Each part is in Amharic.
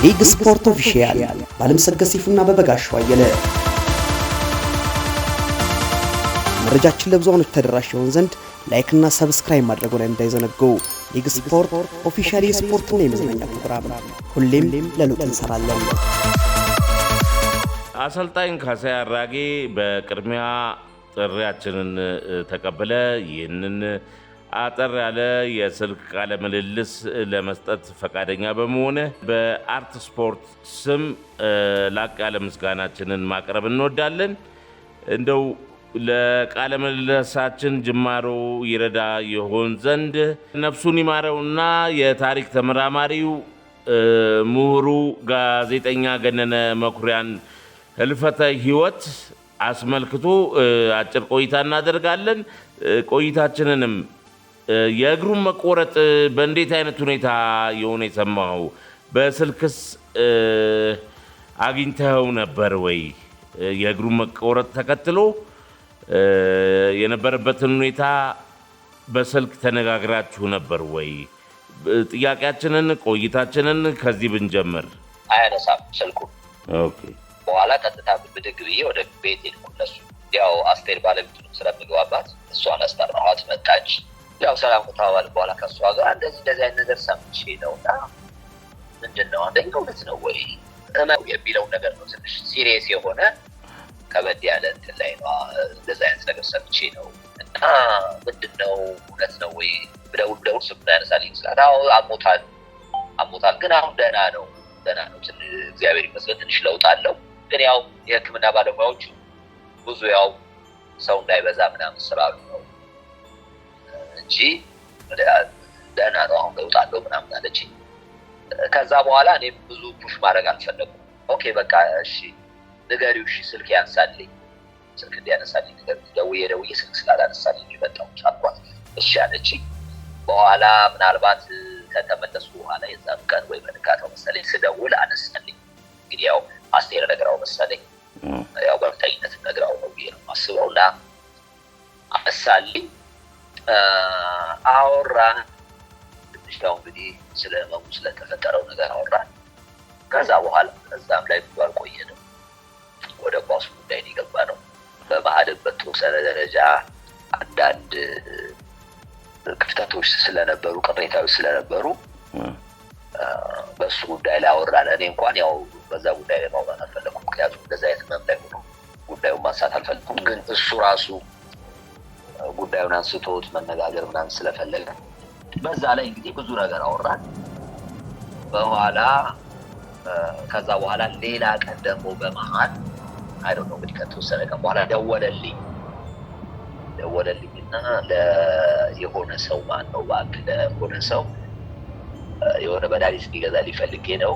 ሊግ ስፖርት ኦፊሻል ባለምሰገድ ሲፉና በበጋሻው አየለ መረጃችን ለብዙዎች ተደራሽ ይሆን ዘንድ ላይክ እና ሰብስክራይብ ማድረጉን እንዳይዘነጉ። ሊግ ስፖርት ኦፊሻል የስፖርትና የመዝናኛ ፕሮግራም ሁሌም ለለውጥ እንሰራለን። አሰልጣኝ ካሳዬ አራጌ በቅድሚያ ጥሪያችንን ተቀበለ ይህንን አጠር ያለ የስልክ ቃለ ምልልስ ለመስጠት ፈቃደኛ በመሆነ በአርት ስፖርት ስም ላቅ ያለ ምስጋናችንን ማቅረብ እንወዳለን። እንደው ለቃለ ምልልሳችን ጅማሮ ይረዳ ይሆን ዘንድ ነፍሱን ይማረውና የታሪክ ተመራማሪው ምሁሩ ጋዜጠኛ ገነነ መኩሪያን ህልፈተ ህይወት አስመልክቶ አጭር ቆይታ እናደርጋለን። ቆይታችንንም የእግሩን መቆረጥ በእንዴት አይነት ሁኔታ የሆነ የሰማው በስልክስ አግኝተው ነበር ወይ? የእግሩን መቆረጥ ተከትሎ የነበረበትን ሁኔታ በስልክ ተነጋግራችሁ ነበር ወይ? ጥያቄያችንን ቆይታችንን ከዚህ ብንጀምር። አያነሳም ስልኩ። ኦኬ። በኋላ ቀጥታ ብድግ ብዬ ወደ ቤት ሄድኩ። እነሱ ያው አስቴር ባለቤቱን ስለምግባባት እሷን አስጠራኋት። መጣች። ያው ሰላም ከተባባልን በኋላ ከእሷ ጋር እንደዚህ አይነት ነገር ሰምቼ ነው እና ምንድን ነው አንደኛው እውነት ነው ወይ የሚለው ነገር ነው። ትንሽ ሲሪየስ የሆነ ከበድ ያለ እንትን ላይ ነው። እንደዚህ አይነት ነገር ሰምቼ ነው እና ምንድን ነው እውነት ነው ወይ ብደውል ስልኩን ያነሳልኝ ይችላል። አዎ አሞታል ግን አሁን ደህና ነው። እግዚአብሔር ይመስገን ትንሽ ለውጥ አለው። ግን ያው የሕክምና ባለሙያዎቹ ብዙ ያው ሰው እንዳይበዛ ምናምን ስላሉ ነው እንጂ ደህና ነው አሁን ለውጥ አለው ምናምን አለችኝ። ከዛ በኋላ እኔም ብዙ ፑሽ ማድረግ አልፈለኩም። ኦኬ በቃ እሺ ንገሪው፣ እሺ ስልክ ያንሳልኝ፣ ስልክ እንዲያነሳልኝ ደውዬ ስልክ ስላላነሳልኝ የመጣሁት አልኳት። እሺ አለችኝ። በኋላ ምናልባት ከተመለሱ በኋላ የዛኑ ቀን ወይ በንጋታው መሰለኝ ስደውል አነሳልኝ። እንግዲህ ያው አስቴር ነግራው መሰለኝ ያው በእርግጠኝነት ነግራው ነው ብዬ ነው የማስበው። እና አነሳልኝ፣ አወራን ትንሽ ያው እንግዲህ ስለ ህመሙ ስለተፈጠረው ነገር አወራን። ከዛ በኋላ እዛም ላይ ብዙ አልቆየንም። ወደ ኳሱ ጉዳይ ነው የገባነው። በመሀልም በተወሰነ ደረጃ አንዳንድ ክፍተቶች ስለነበሩ ቅሬታዎች ስለነበሩ በሱ ጉዳይ ላይ አወራን። እኔ እንኳን ያው በዛ ጉዳይ ላይ ማውራት አልፈለኩም፣ ምክንያቱም እንደዛ አይነት ህመም ላይ ሆኖ ጉዳዩን ማንሳት አልፈለኩም። ግን እሱ ራሱ ጉዳዩን አንስቶት መነጋገር ምናምን ስለፈለገ በዛ ላይ እንግዲህ ብዙ ነገር አወራን። በኋላ ከዛ በኋላ ሌላ ቀን ደግሞ በመሀል አይደው ነው እንግዲህ ከተወሰነ ቀን በኋላ ደወለልኝና የሆነ ሰው ማነው እባክህ ለሆነ ሰው የሆነ መድኃኒት እንዲገዛ ሊፈልጌ ነው፣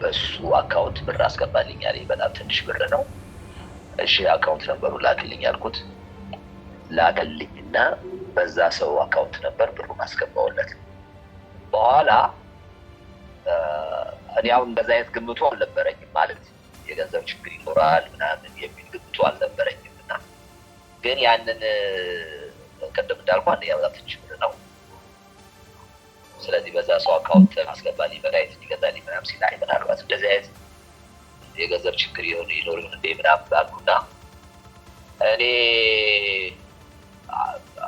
በሱ አካውንት ብር አስገባልኝ አለኝ። በጣም ትንሽ ብር ነው። እሺ አካውንት ነበሩ ላክልኝ አልኩት። ላከልኝና በዛ ሰው አካውንት ነበር ብሩን አስገባውለት። በኋላ እኔ አሁን እንደዛ አይነት ግምቱ አልነበረኝም፣ ማለት የገንዘብ ችግር ይኖራል ምናምን የሚል ግምቱ አልነበረኝም። እና ግን ያንን ቅድም እንዳልኩ አንደኛ በጣም ትንሽ ብር ነው። ስለዚህ በዛ ሰው አካውንት አስገባልኝ መድኃኒት እንዲገዛልኝ ምናምን ሲል አይ ምናልባት እንደዚህ አይነት የገንዘብ ችግር ይኖር ይሆን እንደ ምናምን ባልኩና እኔ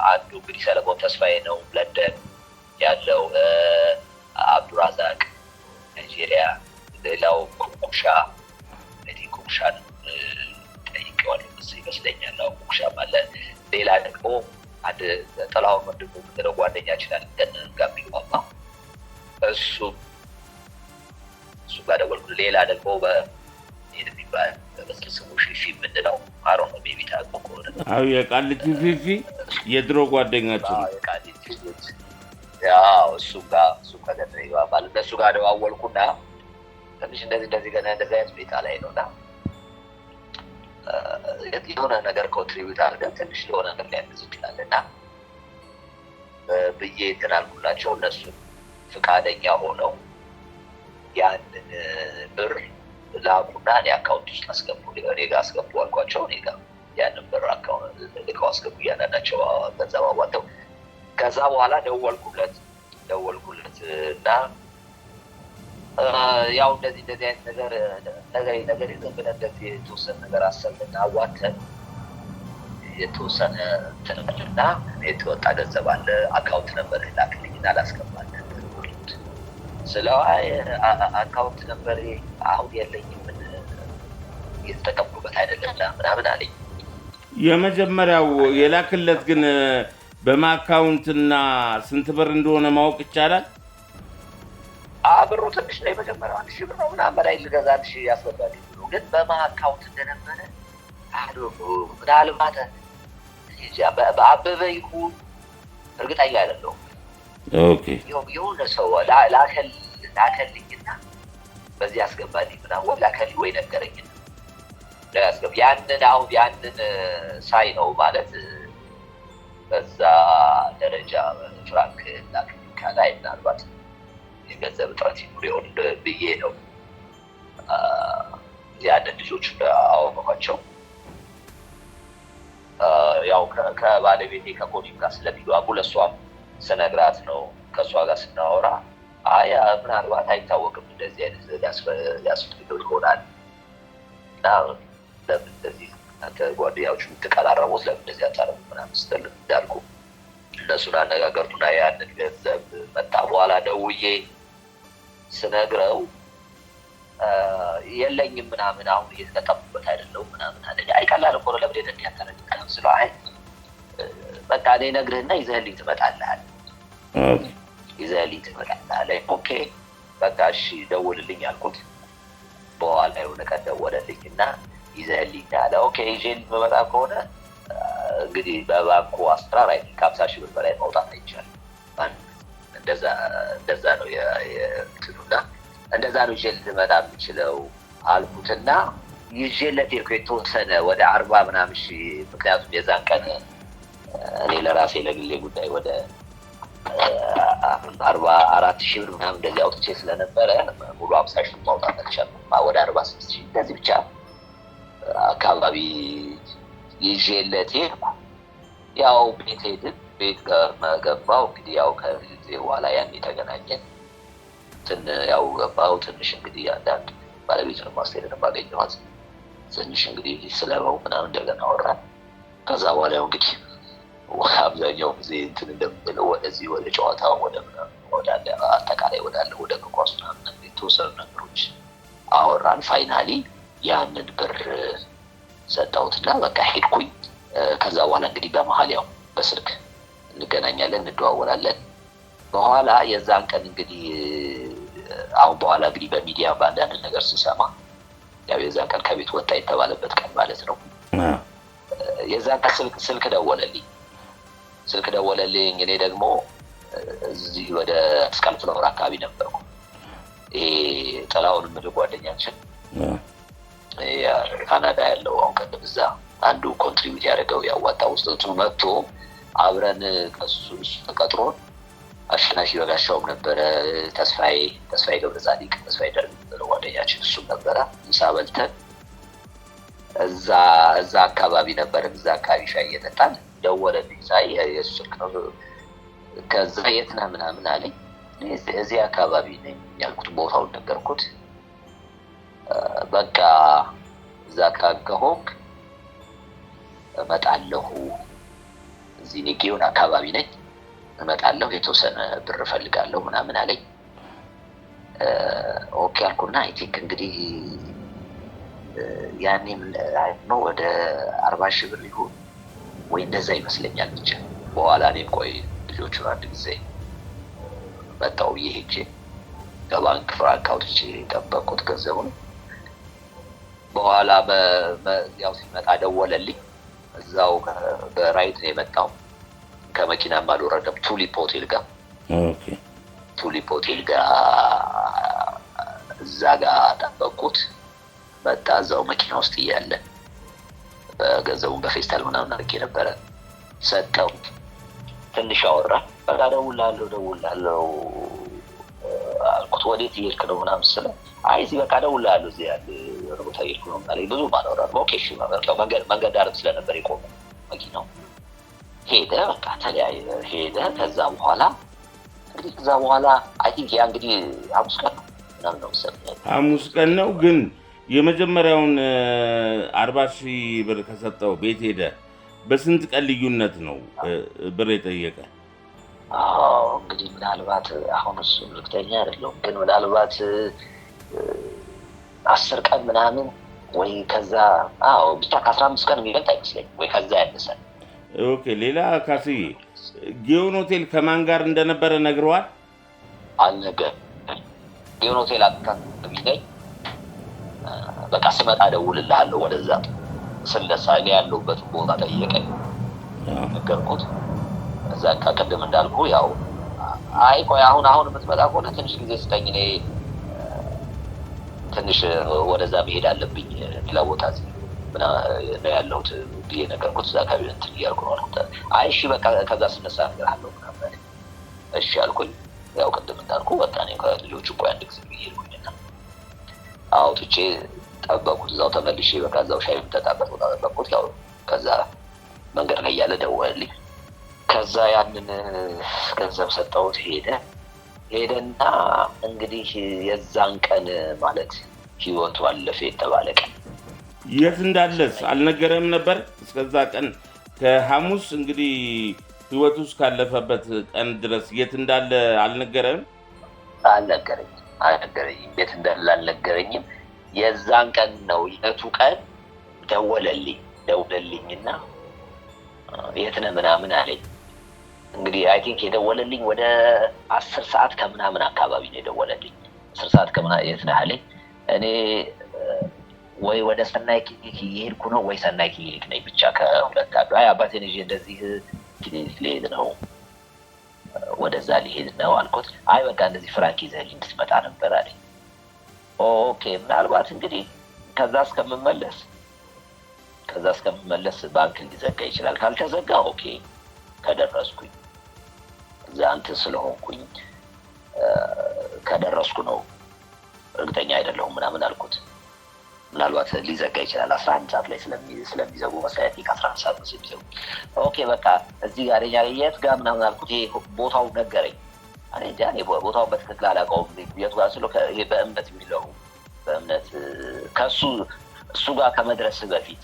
አንዱ እንግዲህ ሰለሞን ተስፋዬ ነው ለንደን ያለው፣ አብዱራዛቅ ናይጄሪያ፣ ሌላው ኩምሻ እንግዲህ ኩምሻን ጠይቄዋለሁ ይመስለኛል። አዎ ኩምሻ ማለት ሌላ ደግሞ አንድ ጥላሁን ወንድሙ ምንድነው ጓደኛችን አለ ጋር የሚግባባ እሱ ጋር ደወልኩ። ሌላ ደግሞ በሄድ የሚባል በመስል ስሙ ፊፊ ምንድነው አሮ ነው ቤቢ ታቆ ከሆነ አዎ የቃሊቲ ፊፊ የድሮ ጓደኛችን የቃሊቲ ልጅ ያው እሱ ጋር ገና ይባባል። እነሱ ጋር ደዋወልኩና ትንሽ እንደዚህ ገና እንደዚህ አይነት ሁኔታ ላይ ነውና የሆነ ነገር ኮንትሪቢዩት አድርገን ትንሽ የሆነ ነገር ሊያግዝ ይችላልና ብዬ እንትን አልኩላቸው። እነሱ ፈቃደኛ ሆነው ያንን ብር ላኩና እኔ አካውንት ውስጥ አስገቡ፣ እኔ ጋር አስገቡ አልኳቸው። እኔ ጋር ያንን ብር አካውንት ልከው አስገቡ እያንዳንዳቸው ገንዘብ አዋጥተው። ከዛ በኋላ ደወልኩለት እና ያው እንደዚህ አይነት ነገር ዝም ብለን እንደዚህ የተወሰነ ነገር አሰብና አዋተን የተወሰነ ትንበልና የተወጣ ገንዘብ አለ አካውንት ነበር ላክልኝና ላስገባለን ስለው አካውንት ነበር አሁን የለኝም እየተጠቀምኩበት አይደለም ምናምን አለኝ። የመጀመሪያው የላክለት ግን በማካውንትና ስንት ብር እንደሆነ ማወቅ ይቻላል? ብሩ ትንሽ ነው። የመጀመሪያው 1000 ብር ነው ምናምን በላይ ልገዛ 1000 ያስገባል ብሎ ግን በማካውንት እንደነበረ ምናልባት በአበበ ይሁን እርግጠኛ አይደለሁም። ኦኬ የሆነ ሰው ላከልኝና በዚህ አስገባልኝ ምናምን ላከልኝ ወይ ነገረኝና ያስገባ ያንን ሳይ ነው ማለት በዛ ደረጃ ፍራንክ ላክልኝ ካላይ ምናልባት የገንዘብ እጥረት ይኑር ይሆን ብዬ ነው ያንን ልጆች አወቅኳቸው። ያው ከባለቤቴ ከኮኒም ጋር ስለሚግባቡ ለእሷም ስነግራት ነው ከእሷ ጋር ስናወራ ምናልባት አይታወቅም እንደዚህ አይነት ሊያስፈልገው ይሆናል እና ለምን እንደዚህ አንተ ጓደኛዎች የምትቀራረቡት ለምን እንደዚህ አታረጉ ምናምን ስትል እንዳልኩ እነሱን አነጋገርኩና ያንን ገንዘብ መጣ በኋላ ደውዬ ስነግረው የለኝም ምናምን አሁን እየተጠቀምኩበት አይደለሁም ምናምን አለኝ። ቀላል እኮ ነው ለምን እንደዚህ ያታረጋግጥ ስለው በቃ እኔ እነግርህና ይዘህልኝ ትመጣለህ አለ። ይዘህልኝ ትመጣለህ አለ። ኦኬ በቃ እሺ ደውልልኝ አልኩት። በኋላ የሆነ ቀን ደወለልኝና ይዘህልኝ አለ። ኦኬ ይዤልኝ መመጣ ከሆነ እንግዲህ በባንኩ አሰራር 50,000 ብር በላይ ማውጣት አይቻልም። እንደዛ ነው የትኑና እንደዛ ነው ይዤልህ ልመጣ የምችለው አልኩትና ይዤለት የተወሰነ ወደ 40 ምናምን ሺህ ምክንያቱም የዛን ቀን እኔ ለራሴ ለግሌ ጉዳይ ወደ 44,000 ብር ምናምን እንደዚህ አውጥቼ ስለነበረ ሙሉ 50,000 ማውጣት አልቻልኩም። ወደ 46,000 እንደዚህ ብቻ አካባቢ ይዤለት ሄድኩ። ያው ቤት ሄድን። ቤት ገባሁ። እንግዲህ ያው ከጊዜ በኋላ ያን የተገናኘን ያው ገባሁ። ትንሽ እንግዲህ አንዳንድ ባለቤቱን ማስቴርን ባገኘኋት ትንሽ እንግዲህ ስለበው ምናምን እንደገና አወራን። ከዛ በኋላ ያው እንግዲህ አብዛኛው ጊዜ እንደምንለው ወደዚህ ወደ ጨዋታው ወደ አጠቃላይ ወደ ኳሱ ምናምን የተወሰኑ ነገሮች አወራን። ፋይናሊ ያንን ብር ሰጠሁትና በቃ ሄድኩኝ። ከዛ በኋላ እንግዲህ በመሀል ያው በስልክ እንገናኛለን፣ እንደዋወላለን። በኋላ የዛን ቀን እንግዲህ አሁን በኋላ እንግዲህ በሚዲያ በአንዳንድ ነገር ስሰማ ያው የዛን ቀን ከቤት ወጣ የተባለበት ቀን ማለት ነው። የዛን ቀን ስልክ ደወለልኝ። እኔ ደግሞ እዚህ ወደ መስቀል ፍላወር አካባቢ ነበርኩ። ይሄ ጥላውን የምልህ ጓደኛችን ካናዳ ያለው አሁን ቀደም እዛ አንዱ ኮንትሪቢዩት ያደረገው ያዋጣ ውስጥ መጥቶ አብረን ከሱ ተቀጥሮን አሸናፊ በጋሻውም ነበረ፣ ተስፋዬ ገብረጻዲቅ ተስፋዬ ደርግ ጓደኛችን እሱም ነበረ። ምሳ በልተን እዛ አካባቢ ነበር። እዛ አካባቢ ሻይ እየጠጣን ደወለልኝ። ሳይ የሱ ስልክ ነው። ከዛ የት ነህ ምናምን አለኝ። እዚህ አካባቢ ነኝ ያልኩት ቦታውን ነገርኩት። በቃ እዛ ከሆንክ እመጣለሁ፣ እዚህ ኒጌውን አካባቢ ነኝ እመጣለሁ፣ የተወሰነ ብር እፈልጋለሁ ምናምን አለኝ። ኦኬ አልኩና አይ ቲንክ እንግዲህ ያኔም ነው ወደ 40,000 ብር ይሁን ወይ እንደዛ ይመስለኛል ብቻ። በኋላ እኔም ቆይ ልጆቹን አንድ ጊዜ መጣሁ ብዬ ሄጄ ከባንክ ፍራንክ አውጥቼ ጠበቅኩት ገንዘቡን። በኋላ ያው ሲመጣ ደወለልኝ። እዛው በራይድ ነው የመጣው፣ ከመኪናም አልወረደም። ቱሊፕ ሆቴል ጋር እዛ ጋር ጠበቅኩት። መጣ። እዛው መኪና ውስጥ እያለ በገንዘቡን በፌስታል ምናምን አድርጌ ነበረ ሰጠው። ትንሽ አወራ። በቃ ደውላለሁ አልኩት። ወዴት እየሄድክ ነው ምናምን ስለው አይ እዚህ በቃ ደውላለሁ እዚህ ያለ ቦታ እየሄድኩ ነው አለኝ። ብዙ አላወራም። ኦኬ እሺ መንገድ ዳርም ስለነበር የቆመ መኪናው ሄደ። በቃ ሄደ። ከዛ በኋላ አይ ቲንክ ያ እንግዲህ ሐሙስ ቀን ነው ምናምን ነው መሰለኝ። ሐሙስ ቀን ነው። ግን የመጀመሪያውን 40,000 ብር ከሰጠው ቤት ሄደ በስንት ቀን ልዩነት ነው ብር የጠየቀ? እንግዲህ ምናልባት አሁን እሱ እርግጠኛ አይደለሁም፣ ግን ምናልባት 10 ቀን ምናምን ወይ ከዛ ብቻ ከ15 ቀን የሚበልጥ አይመስለኝም፣ ወይ ከዛ ያነሳል። ኦኬ። ሌላ ካስዬ ጊዮን ሆቴል ከማን ጋር እንደነበረ ነግረዋል? አልነገረኝም። ጊዮን ሆቴል አካባቢ ላይ በቃ ስመጣ እደውልልሃለሁ ወደዛ ስለሳ እኔ ያለሁበት ቦታ ጠየቀኝ፣ ነገርኩት። እዛ ቅድም እንዳልኩ ያው ቆይ አሁን የምትመጣ ከሆነ ትንሽ ጊዜ ስጠኝ፣ እኔ ትንሽ ወደዛ መሄድ አለብኝ፣ ሌላ ቦታ ነው ያለሁት ብዬ ነገርኩት። እዛ አካባቢ እንትን እያልኩ ነው አልኩት። እሺ በቃ ከዛ ስነሳ እነግርሃለሁ ምናምን። እሺ አልኩኝ። ያው ቅድም እንዳልኩ በቃ እኔ ከልጆቹ ቆይ አንድ ጊዜ ብዬ ሄድኩኝና አውጥቼ ጠበቁት። እዛው ተመልሼ በቃ እዛው ሻይ የምጠጣበት ቦታ ጠበቁት። ያው ከዛ መንገድ ላይ እያለ ደወለልኝ። ከዛ ያንን ገንዘብ ሰጠሁት። ሄደና እንግዲህ የዛን ቀን ማለት ህይወቱ አለፈ የተባለ ቀን የት እንዳለስ አልነገረም ነበር? እስከዛ ቀን ከሐሙስ እንግዲህ ህይወቱ ካለፈበት ቀን ድረስ የት እንዳለ አልነገረም? አልነገረኝም። የት እንዳለ አልነገረኝም። የዛን ቀን ነው የቱ ቀን ደወለልኝና የት ነህ ምናምን አለኝ። እንግዲህ አይ ቲንክ የደወለልኝ ወደ 10 ሰዓት ከምናምን አካባቢ ነው የደወለልኝ። 10 ሰዓት ከምናምን የት ነህ አለኝ። እኔ ወይ ወደ ሰናይ ክሊኒክ እየሄድኩ ነው ወይ ሰናይ ክሊኒክ ነኝ፣ ብቻ ከሁለት አንዱ። አባቴን ይዤ እንደዚህ ክሊኒክ ልሄድ ነው፣ ወደዛ ሊሄድ ነው አልኩት። በቃ እንደዚህ ፍራንክ ይዘህልኝ እንድትመጣ ነበር አለኝ። ኦኬ ምናልባት እንግዲህ ከዛ እስከምመለስ ባንክ ሊዘጋ ይችላል። ካልተዘጋ ኦኬ፣ ከደረስኩኝ እዛ እንትን ስለሆንኩኝ ከደረስኩ ነው፣ እርግጠኛ አይደለሁም ምናምን አልኩት። ምናልባት ሊዘጋ ይችላል 11 ሰዓት ላይ ስለሚዘጉ መሳያት 11 ሰዓት ነው ስለሚዘጉ። ኦኬ በቃ እዚህ ጋር የት ጋር ምናምን አልኩት። ይሄ ቦታው ነገረኝ። እኔ ቦታውን በትክክል አላውቀውም። የቱ ጋር ስለው ይሄ በእምነት የሚለው በእምነት እሱ ጋር ከመድረስ በፊት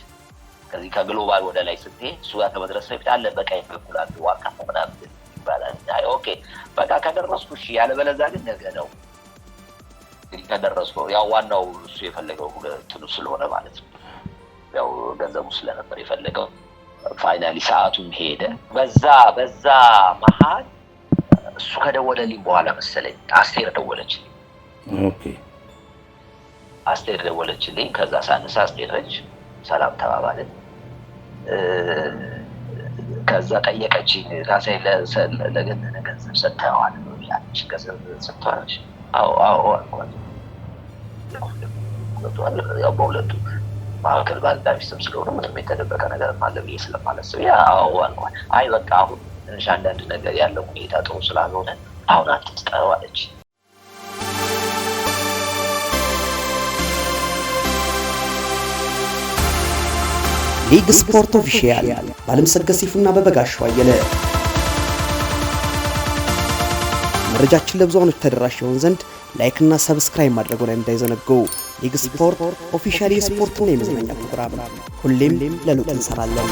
ከዚህ ከግሎባል ወደ ላይ ስትሄድ እሱ ጋር ከመድረስ በፊት አለ በቀኝ በኩል አንድ ዋካ ምናምን ይባላል። ኦኬ በቃ ከደረስኩ እሺ፣ ያለበለዚያ ግን ነገ ነው እንግዲህ ከደረስኩ። ያው ዋናው እሱ የፈለገው እንትኑ ስለሆነ ማለት ነው፣ ያው ገንዘቡ ስለነበር የፈለገው። ፋይናሊ ሰዓቱም ሄደ። በዛ መሀል እሱ ከደወለልኝ በኋላ መሰለኝ አስቴር ደወለችልኝ። አስቴር ደወለችልኝ። ከዛ ሳነሳ አስቴር ነች። ሰላም ተባባልን። ከዛ ጠየቀችኝ፣ ካሳይ ለገነነ ገንዘብ ሰጥተዋል ያለች ገንዘብ ሰጥተዋል? አዎ አልኳት። ያው በሁለቱ መካከል ባልና ሚስትም ስለሆነ ምንም የተደበቀ ነገር አለ ብዬ ስለማላስብ አዎ አልኳት። በቃ አሁን ትንሽ አንዳንድ ነገር ያለው ሁኔታ ጥሩ ስላልሆነ አሁን አትስጠው አለች። ሊግ ስፖርት ኦፊሻል ባለምሰገድ ሲፉና በበጋሻው አየለ። መረጃችን ለብዙዎች ተደራሽ ይሆን ዘንድ ላይክ እና ሰብስክራይብ ማድረጉን እንዳይዘነጉ። ሊግ ስፖርት ኦፊሻል የስፖርትና የመዝናኛ ፕሮግራም ሁሌም ለለውጥ እንሰራለን።